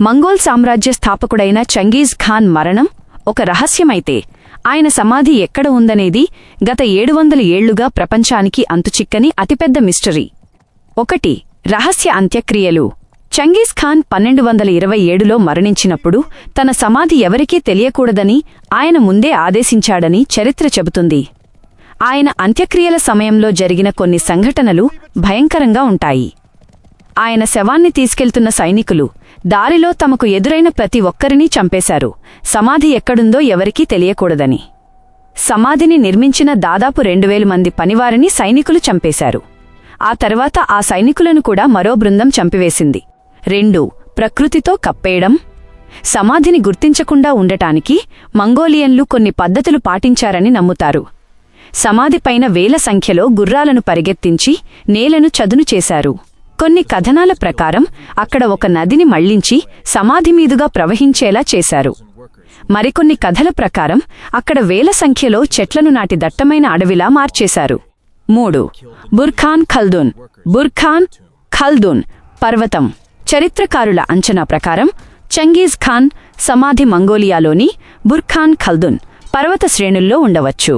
Mongol సామ్రాజ్య స్థాపకుడైన చంగీజ్ ఖాన్ మరణం ఒక రహస్యమైతే ఆయన సమాధి ఎక్కడ ఉందనేది గత 700 ఏళ్లుగా ప్రపంచానికి అంతుచిక్కని అతిపెద్ద మిస్టరీ. 1. రహస్య అంత్యక్రియలు. చంగీజ్ ఖాన్ 1227లో మరణించినప్పుడు తన సమాధి ఎవరికీ తెలియకూడదని ఆయన ముందే ఆదేశించాడని చరిత్ర చెబుతుంది. ఆయన అంత్యక్రియల సమయంలో జరిగిన కొన్ని సంఘటనలు భయంకరంగా ఉంటాయి. ఆయన శవాన్ని తీసుకెళ్తున్న సైనికులు దారిలో తమకు ఎదురైన ప్రతి ఒక్కరినీ చంపేశారు, సమాధి ఎక్కడుందో ఎవరికీ తెలియకూడదని. సమాధిని నిర్మించిన దాదాపు 2000 మంది పనివారిని సైనికులు చంపేశారు. ఆ తర్వాత ఆ సైనికులను కూడా మరో బృందం చంపివేసింది. 2. ప్రకృతితో కప్పేయడం. సమాధిని గుర్తించకుండా ఉండటానికి మంగోలియన్లు కొన్ని పద్ధతులు పాటించారని నమ్ముతారు. సమాధిపైన వేల సంఖ్యలో గుర్రాలను పరిగెత్తించి నేలను చదును చేశారు. కొన్ని కథనాల ప్రకారం అక్కడ ఒక నదిని మళ్లించి సమాధిమీదుగా ప్రవహించేలా చేశారు. మరికొన్ని కథల ప్రకారం అక్కడ వేల సంఖ్యలో చెట్లను నాటి దట్టమైన అడవిలా మార్చేశారు. 3. బుర్ఖాన్ ఖల్దున్. బుర్ఖాన్ ఖల్దున్ పర్వతం. చరిత్రకారుల అంచనా ప్రకారం చంగీజ్ ఖాన్ సమాధి మంగోలియాలోని బుర్ఖాన్ ఖల్దున్ పర్వత శ్రేణుల్లో ఉండవచ్చు.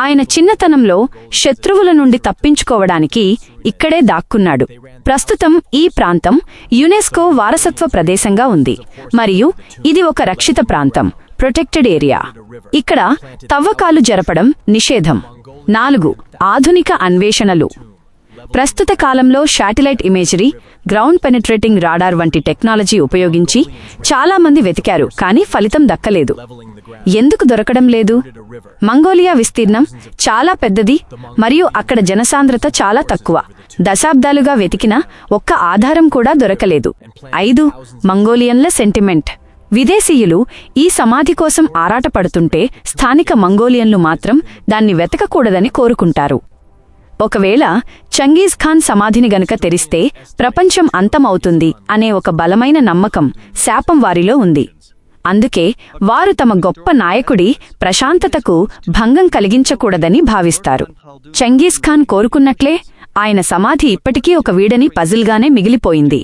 ఆయన చిన్నతనంలో శత్రువుల నుండి తప్పించుకోవడానికి ఇక్కడే దాక్కున్నాడు. ప్రస్తుతం ఈ ప్రాంతం యునెస్కో వారసత్వ ప్రదేశంగా ఉంది మరియు ఇది ఒక రక్షిత ప్రాంతం, ప్రొటెక్టెడ్ ఏరియా. ఇక్కడ తవ్వకాలు జరపడం నిషేధం. 4. ఆధునిక అన్వేషణలు. ప్రస్తుత కాలంలో satellite imagery, ground penetrating radar వంటి టెక్నాలజీ ఉపయోగించి చాలామంది వెతికారు, కానీ ఫలితం దక్కలేదు. ఎందుకు దొరకడం లేదు? మంగోలియా విస్తీర్ణం చాలా పెద్దది మరియు అక్కడ జనసాంద్రత చాలా తక్కువ. దశాబ్దాలుగా వెతికినా ఒక్క ఆధారం కూడా దొరకలేదు. 5. మంగోలియన్ల సెంటిమెంట్. విదేశీయులు ఈ సమాధి కోసం ఆరాటపడుతుంటే స్థానిక మంగోలియన్లు మాత్రం దాన్ని వెతకకూడదని కోరుకుంటారు. ఒకవేళ చంగీజ్ ఖాన్ సమాధిని గనుక తెరిస్తే ప్రపంచం అంతమవుతుంది అనే ఒక బలమైన నమ్మకం, శాపం వారిలో ఉంది. అందుకే వారు తమ గొప్ప నాయకుడి ప్రశాంతతకు భంగం కలిగించకూడదని భావిస్తారు. చంగీజ్ ఖాన్ కోరుకున్నట్లే ఆయన సమాధి ఇప్పటికీ ఒక వీడని పజిల్గానే మిగిలిపోయింది.